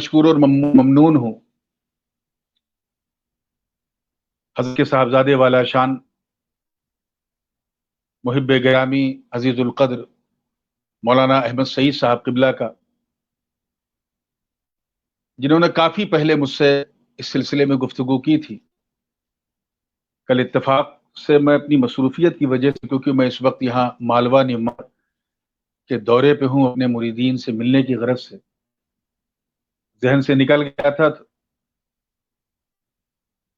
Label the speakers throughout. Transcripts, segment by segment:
Speaker 1: مشکور اور ممنون ہوں حضرت کے صاحبزادے والا شان محب گرامی عزیز القدر مولانا احمد سعید صاحب قبلہ کا، جنہوں نے کافی پہلے مجھ سے اس سلسلے میں گفتگو کی تھی۔ کل اتفاق سے میں اپنی مصروفیت کی وجہ سے، کیونکہ میں اس وقت یہاں مالوہ نعمت کے دورے پہ ہوں، اپنے مریدین سے ملنے کی غرض سے ذہن سے نکل گیا تھا،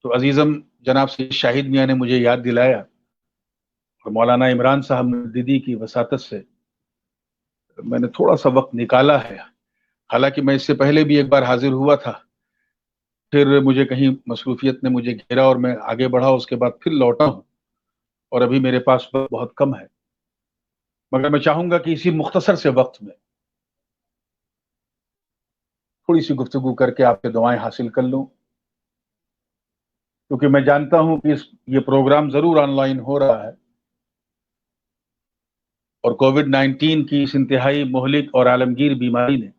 Speaker 1: تو عزیزم جناب سے شاہد میاں نے مجھے یاد دلایا اور مولانا عمران صاحب مدیدی کی وساطت سے میں نے تھوڑا سا وقت نکالا ہے۔ حالانکہ میں اس سے پہلے بھی ایک بار حاضر ہوا تھا، پھر مجھے کہیں مصروفیت نے مجھے گھیرا اور میں آگے بڑھا، اس کے بعد پھر لوٹا ہوں اور ابھی میرے پاس وقت بہت کم ہے، مگر میں چاہوں گا کہ اسی مختصر سے وقت میں تھوڑی سی گفتگو کر کے آپ کے دعائیں حاصل کر لوں، کیونکہ میں جانتا ہوں کہ یہ پروگرام ضرور آن لائن ہو رہا ہے اور کووڈ-19 کی اس انتہائی مہلک اور عالمگیر بیماری نے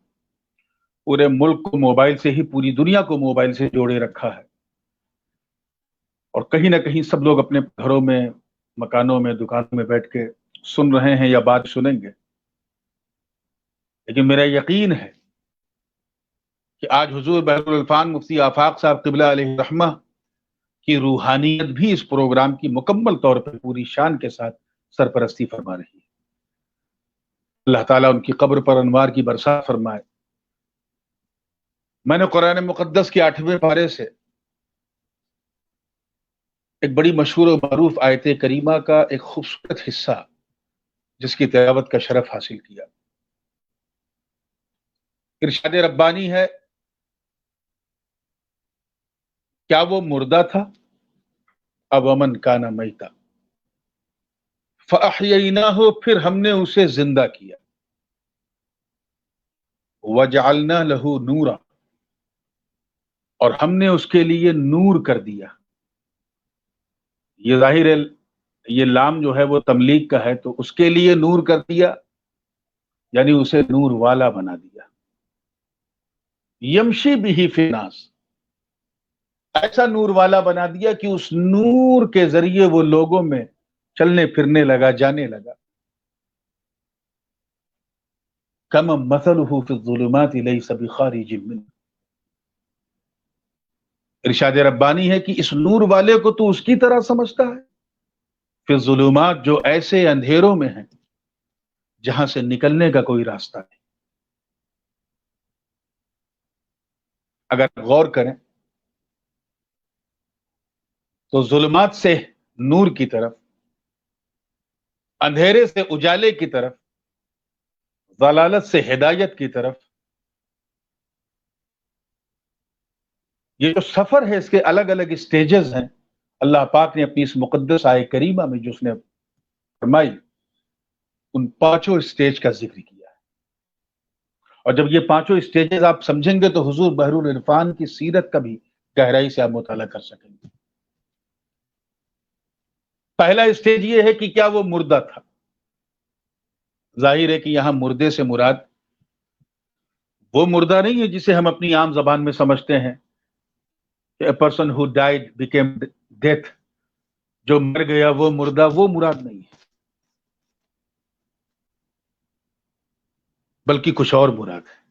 Speaker 1: پورے ملک کو موبائل سے ہی، پوری دنیا کو موبائل سے جوڑے رکھا ہے، اور کہیں نہ کہیں سب لوگ اپنے گھروں میں، مکانوں میں، دکانوں میں بیٹھ کے سن رہے ہیں یا بات سنیں گے۔ لیکن میرا یقین ہے کہ آج حضور بحر العرفان مفتی آفاق صاحب قبلہ علیہ رحمہ کی روحانیت بھی اس پروگرام کی مکمل طور پر پوری شان کے ساتھ سرپرستی فرما رہی ہے۔ اللہ تعالیٰ ان کی قبر پر انوار کی برسات فرمائے۔ میں نے قرآن مقدس کے 8ویں پارے سے ایک بڑی مشہور و معروف آیت کریمہ کا ایک خوبصورت حصہ جس کی تلاوت کا شرف حاصل کیا۔ ارشاد ربانی ہے، کیا وہ مردہ تھا؟ اب امن کانا میتا فاحییناہ، پھر ہم نے اسے زندہ کیا، وجعلنا لہ نورا، اور ہم نے اس کے لیے نور کر دیا۔ یہ ظاہر ہے یہ لام جو ہے وہ تملیغ کا ہے، تو اس کے لیے نور کر دیا یعنی اسے نور والا بنا دیا۔ یمشی بہ فی الناس، ایسا نور والا بنا دیا کہ اس نور کے ذریعے وہ لوگوں میں چلنے پھرنے لگا، جانے لگا۔ کما مثلہ فی الظلمات لیس بخارج منہ، ارشاد ربانی ہے کہ اس نور والے کو تو اس کی طرح سمجھتا ہے، فی الظلمات، جو ایسے اندھیروں میں ہیں جہاں سے نکلنے کا کوئی راستہ نہیں۔ اگر غور کریں تو ظلمات سے نور کی طرف، اندھیرے سے اجالے کی طرف، ضلالت سے ہدایت کی طرف، یہ جو سفر ہے اس کے الگ الگ اسٹیجز ہیں۔ اللہ پاک نے اپنی اس مقدس آیہ کریمہ میں جو اس نے فرمائی، ان 5 اسٹیج کا ذکر کیا ہے، اور جب یہ 5 اسٹیجز آپ سمجھیں گے تو حضور بحر العرفان کی سیرت کا بھی گہرائی سے آپ مطالعہ کر سکیں گے۔ پہلا اسٹیج یہ ہے کہ کیا وہ مردہ تھا؟ ظاہر ہے کہ یہاں مردے سے مراد وہ مردہ نہیں ہے جسے ہم اپنی عام زبان میں سمجھتے ہیں کہ a person who died became death، جو مر گیا وہ مردہ، وہ مراد نہیں ہے، بلکہ کچھ اور مراد ہے۔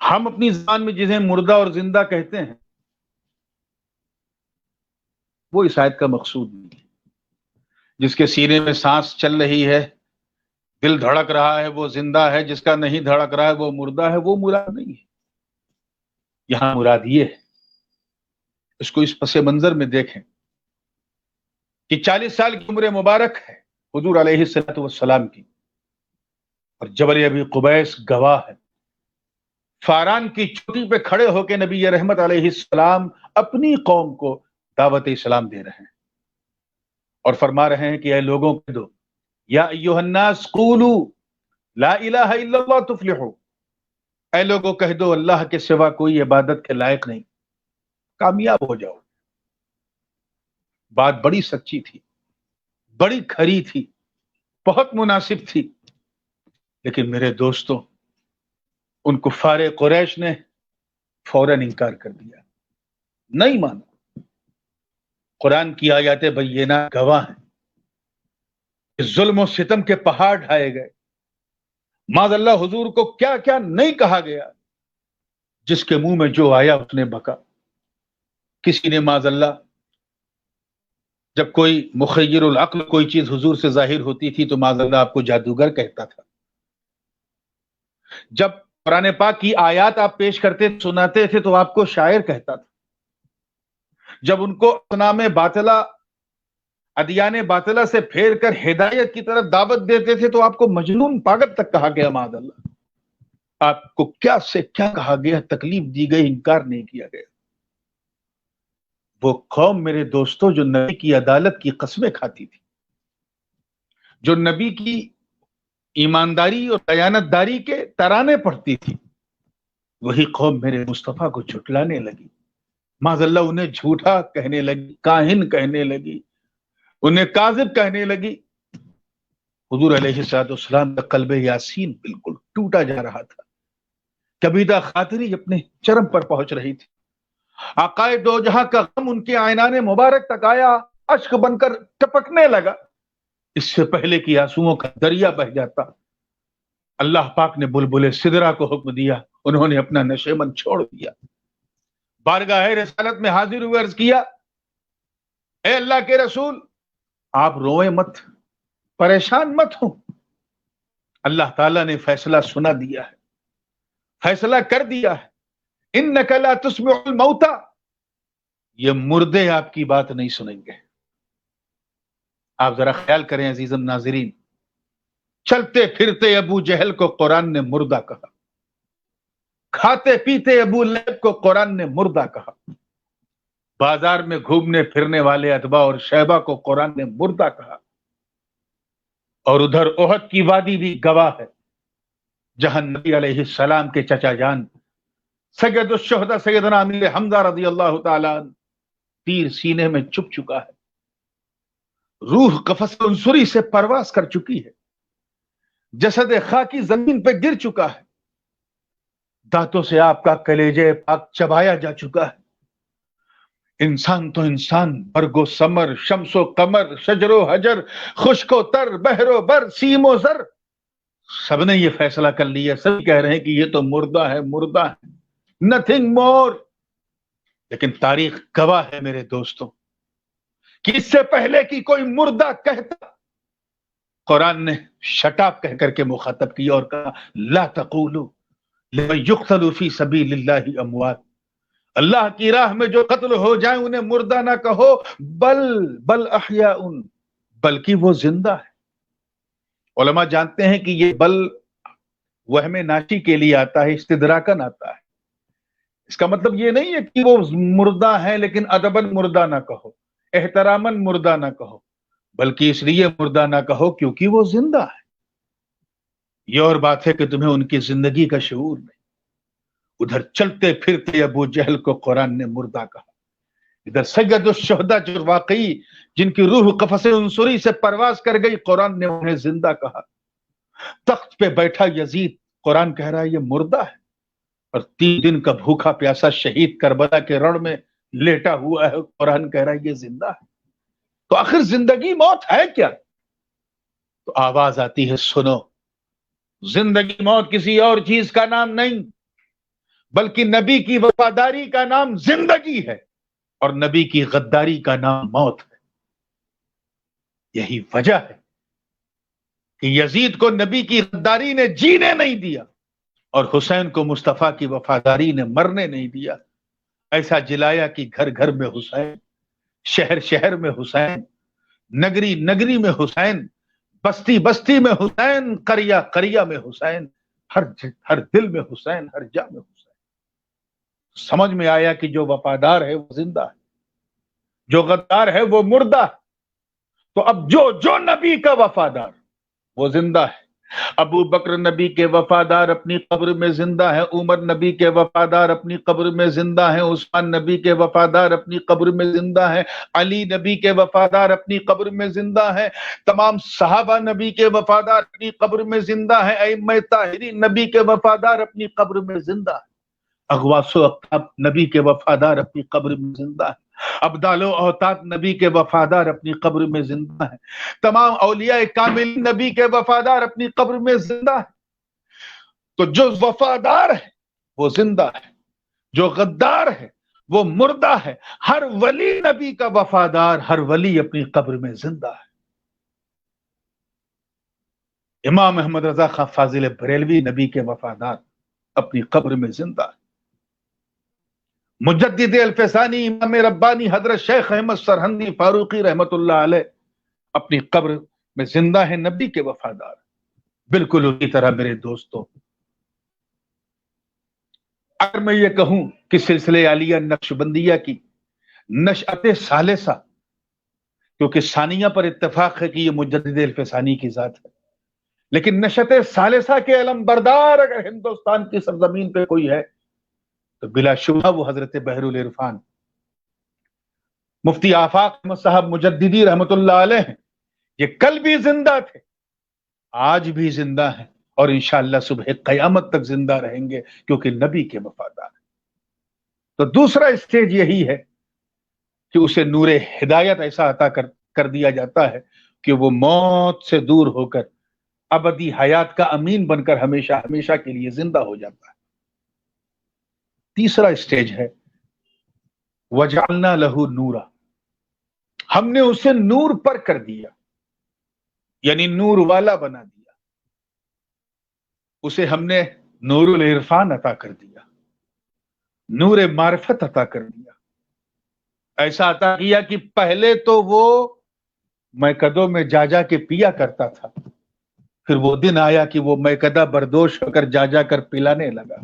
Speaker 1: ہم اپنی زبان میں جنہیں مردہ اور زندہ کہتے ہیں وہ اس آیت کا مقصود نہیں ہے۔ جس کے سینے میں سانس چل رہی ہے، دل دھڑک رہا ہے، وہ زندہ ہے، جس کا نہیں دھڑک رہا ہے وہ مردہ ہے، وہ مراد نہیں ہے۔ یہاں مراد یہ ہے، اس کو اس پس منظر میں دیکھیں کہ 40 سال کی عمر مبارک ہے حضور علیہ السلام کی، اور جبل ابی قبیس گواہ ہے۔ فاران کی چوٹی پہ کھڑے ہو کے نبی رحمت علیہ السلام اپنی قوم کو دعوت اسلام دے رہے ہیں اور فرما رہے ہیں کہ اے لوگوں کہہ دو، یا ایھا الناس قولوا لا الہ الا اللہ تفلحوا، اے لوگوں کہہ دو اللہ کے سوا کوئی عبادت کے لائق نہیں، کامیاب ہو جاؤ۔ بات بڑی سچی تھی، بڑی کھری تھی، بہت مناسب تھی، لیکن میرے دوستوں ان کفار قریش نے فوراً انکار کر دیا، نہیں مانا۔ قرآن کی آیات بینات گواہ ہیں کہ ظلم و ستم کے پہاڑ ڈھائے گئے، معاذ اللہ حضور کو کیا کیا نہیں کہا گیا، جس کے منہ میں جو آیا اس نے بکا۔ کسی نے معاذ اللہ، جب کوئی مخیر العقل کوئی چیز حضور سے ظاہر ہوتی تھی تو معاذ اللہ آپ کو جادوگر کہتا تھا۔ جب قرآن پاک کی آیات آپ پیش کرتے سناتے تھے تو آپ کو شاعر کہتا تھا۔ جب ان کو اصنام باطلہ، ادیان باطلہ سے پھیر کر ہدایت کی طرف دعوت دیتے تھے تو آپ کو مجنون پاگل تک کہا گیا۔ معاذ اللہ آپ کو کیا سے کیا کہا گیا، تکلیف دی گئی، انکار نہیں کیا گیا۔ وہ قوم میرے دوستوں جو نبی کی عدالت کی قسمیں کھاتی تھی، جو نبی کی ایمانداری اور دیانت داری کے ترانے پڑھتی تھی، وہی قوم میرے مصطفیٰ کو جھٹلانے لگی۔ معاذ اللہ انہیں جھوٹا کہنے لگی، کاہن کہنے لگی، انہیں کاذب کہنے لگی۔ حضور علیہ السلام کا قلب یاسین بالکل ٹوٹا جا رہا تھا، کبیدہ خاطری اپنے چرم پر پہنچ رہی تھی۔ آقائے دو جہاں کا غم ان کے عینان مبارک تک آیا، اشک بن کر ٹپکنے لگا۔ اس سے پہلے کہ آنسوؤں کا دریا بہہ جاتا، اللہ پاک نے بلبل سدرا کو حکم دیا، انہوں نے اپنا نشیمن چھوڑ دیا، بارگاہ رسالت میں حاضر ہوئے، عرض کیا، اے اللہ کے رسول آپ روئیں مت، پریشان مت ہوں، اللہ تعالیٰ نے فیصلہ سنا دیا ہے، فیصلہ کر دیا ہے۔ انک لا تسمع الموتى، یہ مردے آپ کی بات نہیں سنیں گے۔ آپ ذرا خیال کریں عزیزم ناظرین، چلتے پھرتے ابو جہل کو قرآن نے مردہ کہا، کھاتے پیتے ابو لہب کو قرآن نے مردہ کہا، بازار میں گھومنے پھرنے والے اتباء اور شیبہ کو قرآن نے مردہ کہا، اور ادھر احد کی وادی بھی گواہ ہے، جہاں نبی علیہ السلام کے چچا جان سید الشہداء سیدنا امیر حمزہ رضی اللہ تعالیٰ عنہ تیر سینے میں چپ چکا ہے، روح قفص عنصری سے پرواز کر چکی ہے، جسد خاکی زمین پہ گر چکا ہے، دانتوں سے آپ کا کلیجے پاک چبایا جا چکا ہے۔ انسان تو انسان، برگ و ثمر، شمس و قمر، شجر و حجر، خشک و تر، بحر و بر، سیم و زر، سب نے یہ فیصلہ کر لیا، سب کہہ رہے ہیں کہ یہ تو مردہ ہے، مردہ ہے، نتھنگ مور۔ لیکن تاریخ گواہ ہے میرے دوستوں کہ اس سے پہلے کہ کوئی مردہ کہتا، قرآن نے شٹاپ کہہ کر کے مخاطب کیا اور کہا لا تقولوا لمن يقتل في سبيل الله اموات، اللہ کی راہ میں جو قتل ہو جائیں انہیں مردہ نہ کہو، بل احیاء، بلکہ وہ زندہ ہے۔ علماء جانتے ہیں کہ یہ بل وہم ناشی کے لیے آتا ہے، استدراکن آتا ہے، اس کا مطلب یہ نہیں ہے کہ وہ مردہ ہے لیکن ادباً مردہ نہ کہو، احتراماً مردہ نہ کہو، بلکہ اس لیے مردہ نہ کہو کیونکہ وہ زندہ ہے۔ یہ اور بات ہے کہ تمہیں ان کی زندگی کا شعور نہیں۔ ادھر چلتے پھرتے ابو جہل کو قرآن نے مردہ کہا، ادھر سید الشہداء جو واقعی جن کی روح قفص عنصری سے پرواز کر گئی، قرآن نے انہیں زندہ کہا۔ تخت پہ بیٹھا یزید، قرآن کہہ رہا ہے یہ مردہ ہے، اور 3 دن کا بھوکا پیاسا شہید کربلا کے رڑ میں لیٹا ہوا ہے، قرآن کہہ رہا ہے یہ زندہ ہے۔ تو آخر زندگی موت ہے کیا؟ تو آواز آتی ہے سنو، زندگی موت کسی اور چیز کا نام نہیں، بلکہ نبی کی وفاداری کا نام زندگی ہے، اور نبی کی غداری کا نام موت ہے۔ یہی وجہ ہے کہ یزید کو نبی کی غداری نے جینے نہیں دیا، اور حسین کو مصطفیٰ کی وفاداری نے مرنے نہیں دیا۔ ایسا جلایا کہ گھر گھر میں حسین، شہر شہر میں حسین، نگری نگری میں حسین، بستی بستی میں حسین، قریہ قریہ میں حسین، ہر دل میں حسین، ہر جا میں حسین۔ سمجھ میں آیا کہ جو وفادار ہے وہ زندہ ہے، جو غدار ہے وہ مردہ ہے۔ تو اب جو نبی کا وفادار وہ زندہ ہے، ابو بکر نبی کے وفادار اپنی قبر میں زندہ ہے، عمر نبی کے وفادار اپنی قبر میں زندہ ہے، عثمان نبی کے وفادار اپنی قبر میں زندہ ہے، علی نبی کے وفادار اپنی قبر میں زندہ ہے، تمام صحابہ نبی کے وفادار اپنی قبر میں زندہ ہے، ائمہ طاہرین نبی کے وفادار اپنی قبر میں زندہ ہے، اغواث و اقطاب نبی کے وفادار اپنی قبر میں زندہ ہے، ابدال و اوتاد نبی کے وفادار اپنی قبر میں زندہ ہے، تمام اولیاء کامل نبی کے وفادار اپنی قبر میں زندہ ہے۔ تو جو وفادار ہے وہ زندہ ہے، جو غدار ہے وہ مردہ ہے۔ ہر ولی نبی کا وفادار، ہر ولی اپنی قبر میں زندہ ہے۔ امام احمد رضا خان فاضل بریلوی نبی کے وفادار اپنی قبر میں زندہ ہے۔ مجدد الفسانی امام ربانی حضرت شیخ احمد سرہندی فاروقی رحمت اللہ علیہ اپنی قبر میں زندہ ہے، نبی کے وفادار۔ بالکل اسی طرح میرے دوستوں، اگر میں یہ کہوں کہ سلسلے عالیہ نقشبندیہ کی نشأت ثالثہ، کیونکہ ثانیہ پر اتفاق ہے کہ یہ مجدد الفسانی کی ذات ہے، لیکن نشأت ثالثہ کے علم بردار اگر ہندوستان کی سرزمین پہ کوئی ہے تو بلا شبہ وہ حضرت بحر العرفان مفتی آفاق احمد صاحب مجددی رحمت اللہ علیہ ہیں۔ یہ کل بھی زندہ تھے، آج بھی زندہ ہیں، اور انشاءاللہ صبح قیامت تک زندہ رہیں گے، کیونکہ نبی کے وفادار ہیں۔ تو دوسرا اسٹیج یہی ہے کہ اسے نور ہدایت ایسا عطا کر دیا جاتا ہے کہ وہ موت سے دور ہو کر ابدی حیات کا امین بن کر ہمیشہ ہمیشہ کے لیے زندہ ہو جاتا ہے۔ تیسرا اسٹیج ہے وجعلنا لہو نورا، ہم نے اسے نور پر کر دیا، یعنی نور والا بنا دیا، اسے ہم نے نور العرفان عطا کر دیا، نور معرفت عطا کر دیا، ایسا عطا کیا کہ پہلے تو وہ میکدوں میں جا جا کے پیا کرتا تھا، پھر وہ دن آیا کہ وہ میکدہ بردوش ہو کر جا جا کر پلانے لگا۔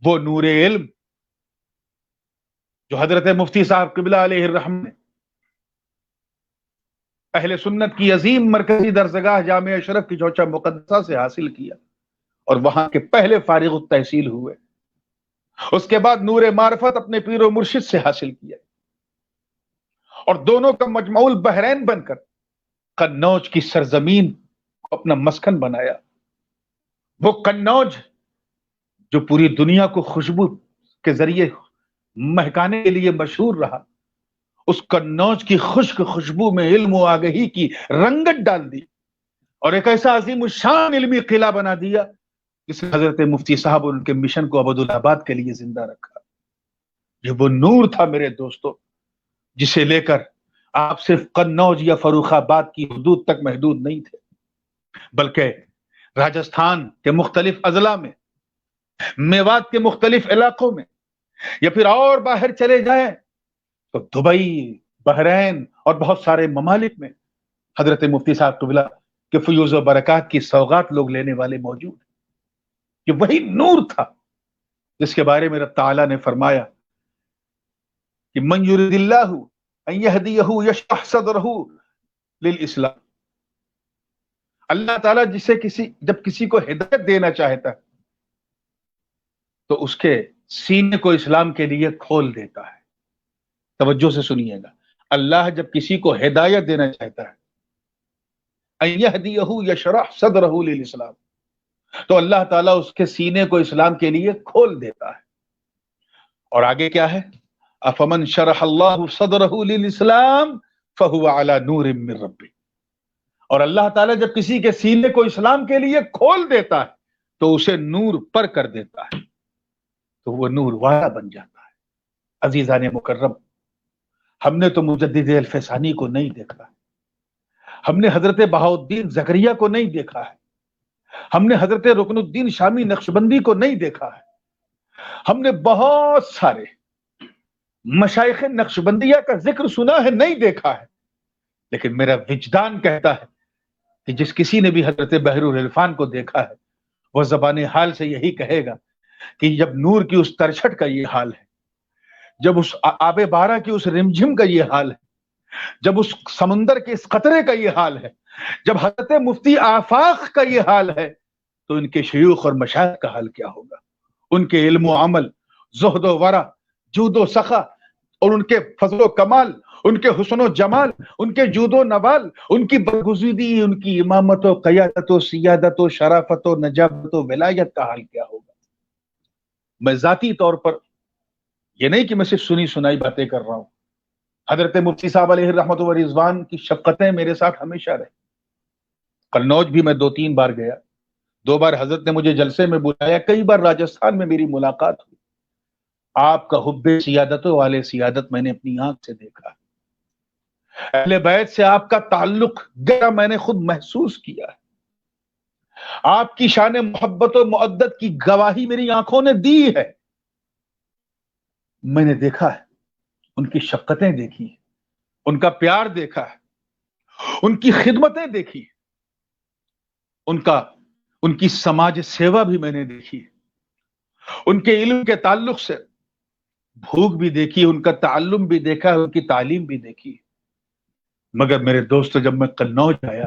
Speaker 1: وہ نور علم جو حضرت مفتی صاحب قبلہ علیہ الرحمہ نے اہل سنت کی عظیم مرکزی درسگاہ جامع اشرف کی چوچا مقدسہ سے حاصل کیا، اور وہاں کے پہلے فارغ التحصیل ہوئے، اس کے بعد نور معرفت اپنے پیر و مرشد سے حاصل کیا، اور دونوں کا مجمع البحرین بن کر قنوج کی سرزمین کو اپنا مسکن بنایا۔ وہ قنوج جو پوری دنیا کو خوشبو کے ذریعے مہکانے کے لیے مشہور رہا، اس قنوج کی خشک خوشبو میں علم و آگہی کی رنگت ڈال دی، اور ایک ایسا عظیم الشان علمی قلعہ بنا دیا جس نے حضرت مفتی صاحب ان کے مشن کو ابدالآباد کے لیے زندہ رکھا۔ یہ وہ نور تھا میرے دوستو جسے لے کر آپ صرف قنوج یا فروخ آباد کی حدود تک محدود نہیں تھے، بلکہ راجستھان کے مختلف اضلاع میں، میوات کے مختلف علاقوں میں، یا پھر اور باہر چلے جائیں تو دبئی، بحرین اور بہت سارے ممالک میں حضرت مفتی صاحب قبلہ کے فیوز و برکات کی سوغات لوگ لینے والے موجود ہیں۔ یہ وہی نور تھا جس کے بارے میں رب تعالیٰ نے فرمایا کہ من یرید اللہ ان یہدیہ یشرح صدرہ للاسلام، اللہ تعالیٰ جب کسی کو ہدایت دینا چاہتا ہے تو اس کے سینے کو اسلام کے لیے کھول دیتا ہے۔ توجہ سے سنیے گا، اللہ جب کسی کو ہدایت دینا چاہتا ہے، ان یہدیہ یشرح صدرہ للاسلام، تو اللہ تعالیٰ اس کے سینے کو اسلام کے لیے کھول دیتا ہے۔ اور آگے کیا ہے؟ افمن شرح اللہ صدرہ للاسلام فہو علی نور من ربہ، اور اللہ تعالیٰ جب کسی کے سینے کو اسلام کے لیے کھول دیتا ہے تو اسے نور پر کر دیتا ہے، تو وہ نور والا بن جاتا ہے۔ عزیزان مکرم، ہم نے تو مجدد الفسانی کو نہیں دیکھا، ہم نے حضرت بہاؤالدین زکریا کو نہیں دیکھا ہے، ہم نے حضرت رکن الدین شامی نقشبندی کو نہیں دیکھا ہے، ہم نے بہت سارے مشائخ نقشبندیہ کا ذکر سنا ہے، نہیں دیکھا ہے، لیکن میرا وجدان کہتا ہے کہ جس کسی نے بھی حضرت بحر العرفان کو دیکھا ہے وہ زبان حال سے یہی کہے گا کہ جب نور کی اس ترچھٹ کا یہ حال ہے، جب اس آب بارہ کی اس رمجھم کا یہ حال ہے، جب اس سمندر کے اس قطرے کا یہ حال ہے، جب حضرت مفتی آفاق کا یہ حال ہے تو ان کے شیوخ اور مشائخ کا حال کیا ہوگا؟ ان کے علم و عمل، زہد و ورع، جود و سخا، اور ان کے فضل و کمال، ان کے حسن و جمال، ان کے جود و نوال، ان کی برگزیدگی، ان کی امامت و قیادت و سیادت و شرافت و نجابت و ولایت کا حال کیا ہوگا؟ میں ذاتی طور پر یہ نہیں کہ میں صرف سنی سنائی باتیں کر رہا ہوں، حضرت مفتی صاحب علیہ الرحمت و رضوان کی شفقتیں میرے ساتھ ہمیشہ رہی۔ قنوج بھی میں 2-3 بار گیا، 2 بار حضرت نے مجھے جلسے میں بلایا، کئی بار راجستھان میں میری ملاقات ہوئی۔ آپ کا حب سیادت و والے سیادت میں نے اپنی آنکھ سے دیکھا، اہل بیت سے آپ کا تعلق گہرا میں نے خود محسوس کیا، آپ کی شان محبت و مودت کی گواہی میری آنکھوں نے دی ہے۔ میں نے دیکھا ہے، ان کی شفقتیں دیکھی، ان کا پیار دیکھا ہے، ان کی خدمتیں دیکھی، ان کی سماج سیوا بھی میں نے دیکھی، ان کے علم کے تعلق سے بھوک بھی دیکھی، ان کا تعلم بھی دیکھا، ان کی تعلیم بھی دیکھی۔ مگر میرے دوست، جب میں قنوج آیا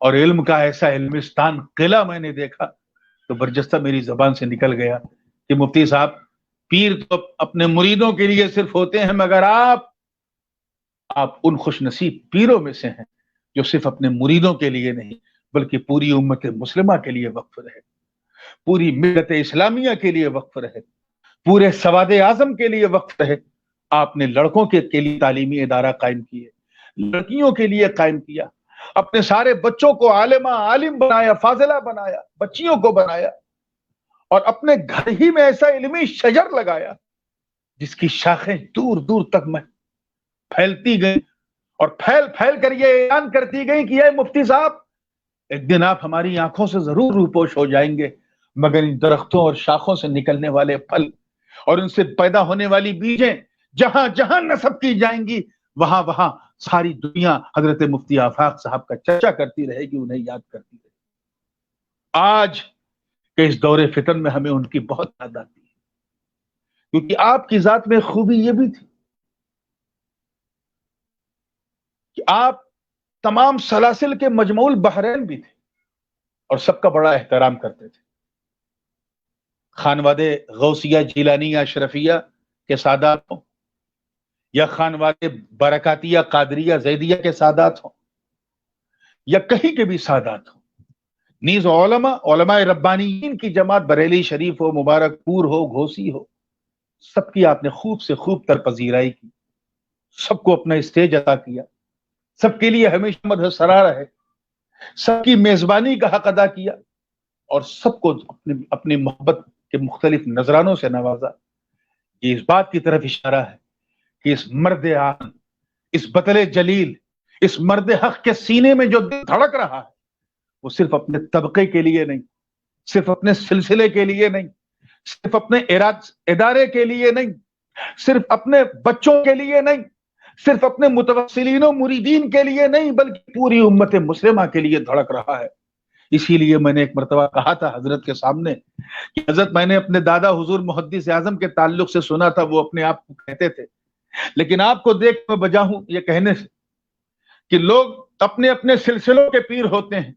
Speaker 1: اور علم کا ایسا علمستان قلعہ میں نے دیکھا تو برجستہ میری زبان سے نکل گیا کہ مفتی صاحب، پیر تو اپنے مریدوں کے لیے صرف ہوتے ہیں، مگر آپ ان خوش نصیب پیروں میں سے ہیں جو صرف اپنے مریدوں کے لیے نہیں بلکہ پوری امت مسلمہ کے لیے وقف رہے، پوری ملت اسلامیہ کے لیے وقف رہے، پورے سواد اعظم کے لیے وقف رہے۔ آپ نے لڑکوں کے لیے تعلیمی ادارہ قائم کیے، لڑکیوں کے لیے قائم کیا، اپنے سارے بچوں کو عالم بنایا، فاضلہ بنایا، بچیوں کو بنایا، اور اپنے گھر ہی میں ایسا علمی شجر لگایا جس کی شاخیں دور دور تک میں پھیلتی گئی، اور پھیل کر یہ اعلان کرتی گئی کہ اے مفتی صاحب، ایک دن آپ ہماری آنکھوں سے ضرور روپوش ہو جائیں گے، مگر ان درختوں اور شاخوں سے نکلنے والے پھل اور ان سے پیدا ہونے والی بیجیں جہاں جہاں نسب کی جائیں گی، وہاں وہاں ساری دنیا حضرت مفتی آفاق صاحب کا چرچا کرتی رہے گی، انہیں یاد کرتی رہے گی۔ آج کے اس دور فتن میں ہمیں ان کی بہت یاد آتی ہے، کیونکہ آپ کی ذات میں خوبی یہ بھی تھی کہ آپ تمام سلاسل کے مجموع البحرین بھی تھے اور سب کا بڑا احترام کرتے تھے۔ خانوادے غوثیہ، جیلانیہ، اشرفیہ کے سادات ہوں، یا خانوادے برکاتیہ، قادریہ، زیدیہ کے سادات ہوں، یا کہیں کے بھی سادات ہوں، نیز علماء ربانیین کی جماعت بریلی شریف ہو، مبارک پور ہو، گھوسی ہو، سب کی آپ نے خوب سے خوب تر پذیرائی کی، سب کو اپنا اسٹیج عطا کیا، سب کے لیے ہمیشہ مدح سرا رہے، سب کی میزبانی کا حق ادا کیا، اور سب کو اپنی محبت کے مختلف نذرانوں سے نوازا۔ یہ اس بات کی طرف اشارہ ہے کہ اس مرد آن، اس بطل جلیل، اس مرد حق کے سینے میں جو دل دھڑک رہا ہے وہ صرف اپنے طبقے کے لیے نہیں، صرف اپنے سلسلے کے لیے نہیں، صرف اپنے ادارے کے لیے نہیں، صرف اپنے بچوں کے لیے نہیں، صرف اپنے متوسلین و مریدین کے لیے نہیں، بلکہ پوری امت مسلمہ کے لیے دھڑک رہا ہے۔ اسی لیے میں نے ایک مرتبہ کہا تھا حضرت کے سامنے کہ حضرت، میں نے اپنے دادا حضور محدث اعظم کے تعلق سے سنا تھا، وہ اپنے آپ کو کہتے تھے، لیکن آپ کو دیکھ میں بجا ہوں یہ کہنے سے کہ لوگ اپنے اپنے سلسلوں کے پیر ہوتے ہیں،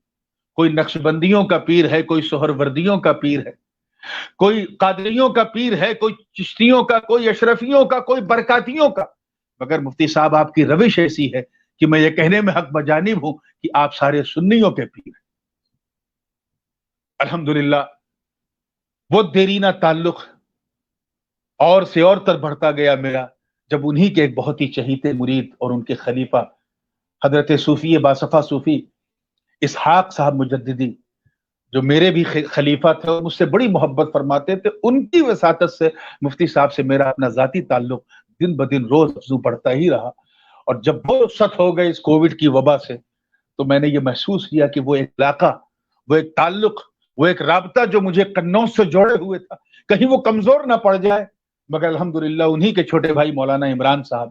Speaker 1: کوئی نقش بندیوں کا پیر ہے، کوئی سہر وردیوں کا پیر ہے، کوئی قادریوں کا پیر ہے، کوئی چشتیوں کا، کوئی اشرفیوں کا، کوئی برکاتیوں کا، مگر مفتی صاحب آپ کی روش ایسی ہے کہ میں یہ کہنے میں حق بجانب ہوں کہ آپ سارے سنیوں کے پیر ہیں۔ الحمدللہ وہ دیرینہ تعلق اور سے اور تر بڑھتا گیا میرا، جب انہی کے ایک بہت ہی چہیتے مرید اور ان کے خلیفہ حضرت صوفی باصفا صوفی اسحاق صاحب مجددی، جو میرے بھی خلیفہ تھے اور مجھ سے بڑی محبت فرماتے تھے، ان کی وساطت سے مفتی صاحب سے میرا اپنا ذاتی تعلق دن بدن روز افزوں بڑھتا ہی رہا۔ اور جب وہ رخصت ہو گئے اس کووڈ کی وبا سے، تو میں نے یہ محسوس کیا کہ وہ ایک علاقہ، وہ ایک تعلق، وہ ایک رابطہ جو مجھے قنوج سے جوڑے ہوئے تھا، کہیں وہ کمزور نہ پڑ جائے۔ مگر الحمدللہ انہی کے چھوٹے بھائی مولانا عمران صاحب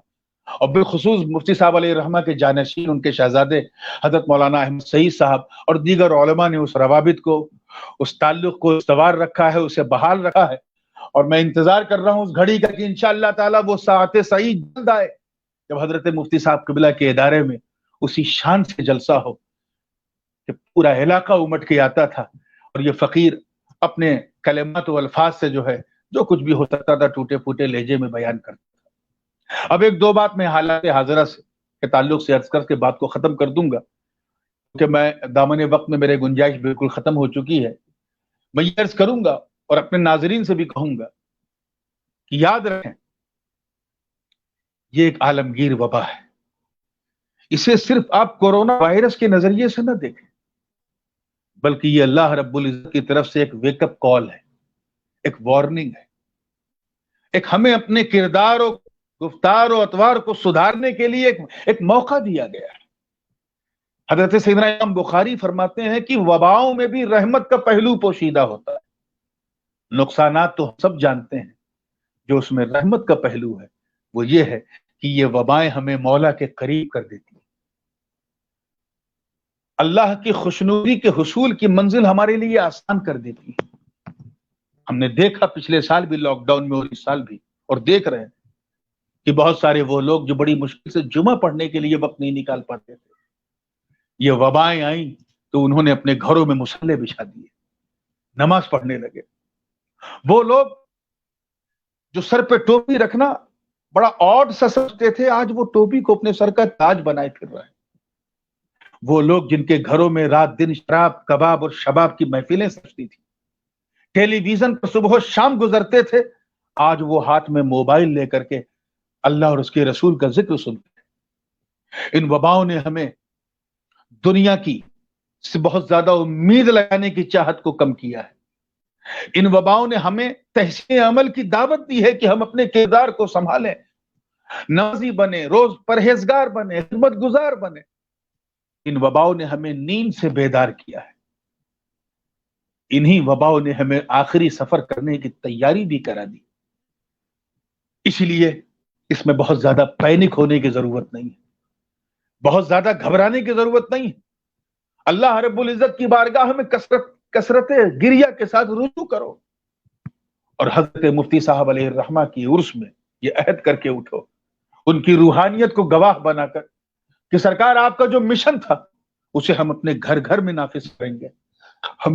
Speaker 1: اور بالخصوص مفتی صاحب علیہ الرحمہ کے جانشین ان کے شہزادے حضرت مولانا احمد سعید صاحب اور دیگر علماء نے اس روابط کو، اس تعلق کو استوار رکھا ہے، اسے بحال رکھا ہے، اور میں انتظار کر رہا ہوں اس گھڑی کا کہ انشاءاللہ تعالی وہ ساعت سعید جلد آئے جب حضرت مفتی صاحب قبلہ کے ادارے میں اسی شان سے جلسہ ہو کہ پورا علاقہ امٹ کے آتا تھا اور یہ فقیر اپنے کلمات و الفاظ سے جو ہے جو کچھ بھی ہو سکتا تھا ٹوٹے پھوٹے لہجے میں بیان کرتا تھا۔ اب ایک دو بات میں حالات حاضرہ سے کے تعلق سے عرض کر کے بات کو ختم کر دوں گا، کہ میں دامن وقت میں میرے گنجائش بالکل ختم ہو چکی ہے۔ میں یہ عرض کروں گا اور اپنے ناظرین سے بھی کہوں گا کہ یاد رکھیں یہ ایک عالمگیر وبا ہے، اسے صرف آپ کورونا وائرس کے نظریے سے نہ دیکھیں، بلکہ یہ اللہ رب العزت کی طرف سے ایک ویک اپ کال ہے، ایک وارننگ ہے، ایک ہمیں اپنے کردار و گفتار و اطوار کو سدھارنے کے لیے ایک موقع دیا گیا ہے۔ حضرت سیدنا امام بخاری فرماتے ہیں کہ وباؤں میں بھی رحمت کا پہلو پوشیدہ ہوتا ہے۔ نقصانات تو سب جانتے ہیں، جو اس میں رحمت کا پہلو ہے وہ یہ ہے کہ یہ وبائیں ہمیں مولا کے قریب کر دیتی ہیں، اللہ کی خوشنودی کے حصول کی منزل ہمارے لیے آسان کر دیتی ہے۔ ہم نے دیکھا پچھلے سال بھی لاک ڈاؤن میں اور اس سال بھی، اور دیکھ رہے ہیں کہ بہت سارے وہ لوگ جو بڑی مشکل سے جمعہ پڑھنے کے لیے وقت نہیں نکال پاتے تھے، یہ وبائیں آئیں تو انہوں نے اپنے گھروں میں مصلے بچھا دیے، نماز پڑھنے لگے۔ وہ لوگ جو سر پہ ٹوپی رکھنا بڑا آڈ سا سمجھتے تھے، آج وہ ٹوپی کو اپنے سر کا تاج بنائے پھر رہے ہیں۔ وہ لوگ جن کے گھروں میں رات دن شراب کباب اور شباب کی محفلیں سجتی تھی، ٹیلی ویژن پر صبح و شام گزرتے تھے، آج وہ ہاتھ میں موبائل لے کر کے اللہ اور اس کے رسول کا ذکر سنتے ہیں۔ ان وباؤں نے ہمیں دنیا کی سے بہت زیادہ امید لگانے کی چاہت کو کم کیا ہے۔ ان وباؤں نے ہمیں تحسین عمل کی دعوت دی ہے کہ ہم اپنے کردار کو سنبھالیں، نمازی بنے، روز پرہیزگار بنے، خدمت گزار بنے۔ ان وباؤں نے ہمیں نیند سے بیدار کیا ہے، انہی وباؤں نے ہمیں آخری سفر کرنے کی تیاری بھی کرا دی۔ اس لیے اس میں بہت زیادہ پینک ہونے کی ضرورت نہیں ہے، بہت زیادہ گھبرانے کی ضرورت نہیں ہے۔ اللہ رب العزت کی بارگاہ میں کثرت گریہ کے ساتھ رجوع کرو، اور حضرت مفتی صاحب علیہ الرحمہ کی عرس میں یہ عہد کر کے اٹھو، ان کی روحانیت کو گواہ بنا کر کہ سرکار آپ کا جو مشن تھا اسے ہم اپنے گھر گھر میں نافذ کریں گے، ہم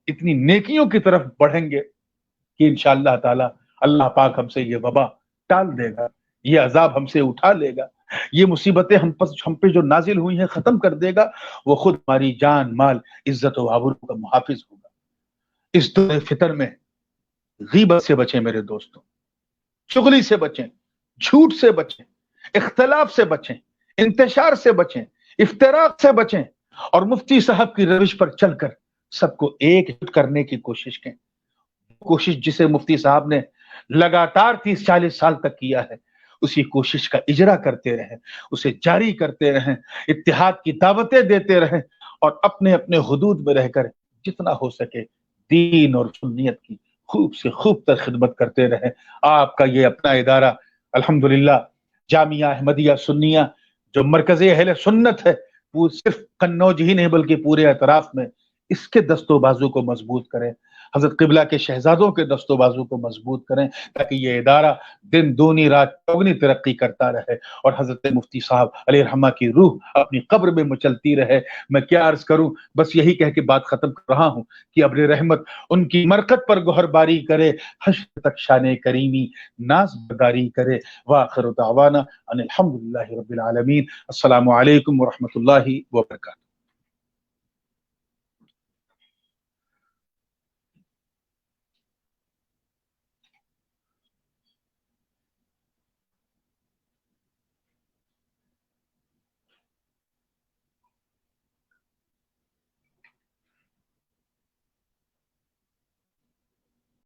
Speaker 1: اتنی نیکیوں کی طرف بڑھیں گے کہ انشاءاللہ تعالی اللہ پاک ہم سے یہ وبا ٹال دے گا، یہ عذاب ہم سے اٹھا لے گا، یہ مصیبتیں ہم پہ جو نازل ہوئی ہیں ختم کر دے گا، وہ خود ہماری جان مال عزت و آبرو کا محافظ ہوگا۔ اس دور فتن میں غیبت سے بچیں میرے دوستوں، چغلی سے بچیں، جھوٹ سے بچیں، اختلاف سے بچیں، انتشار سے بچیں، افتراق سے بچیں، اور مفتی صاحب کی روش پر چل کر سب کو ایک جٹ کرنے کی کوشش کریں۔ کوشش جسے مفتی صاحب نے لگاتار 30-40 سال تک کیا ہے، اسی کوشش کا اجرا کرتے رہیں، اسے جاری کرتے رہیں، اتحاد کی دعوتیں دیتے رہیں، اور اپنے اپنے حدود میں رہ کر جتنا ہو سکے دین اور سنیت کی خوب سے خوب تر خدمت کرتے رہیں۔ آپ کا یہ اپنا ادارہ الحمدللہ جامعہ احمدیہ سنیہ جو مرکز اہل سنت ہے، وہ صرف قنوج ہی نہیں بلکہ پورے اطراف میں اس کے دست و بازو کو مضبوط کریں، حضرت قبلہ کے شہزادوں کے دست و بازو کو مضبوط کریں، تاکہ یہ ادارہ دن دونی رات چوگنی ترقی کرتا رہے، اور حضرت مفتی صاحب علیہ الرحمہ کی روح اپنی قبر میں مچلتی رہے۔ میں کیا عرض کروں، بس یہی کہہ کے بات ختم کر رہا ہوں کہ ابر رحمت ان کی مرکت پر گوہر باری کرے، حشر تک شان کریمی ناز برداری کرے۔ وآخر دعوانا ان الحمدللہ رب العالمین۔ السلام علیکم ورحمۃ اللہ وبرکاتہ۔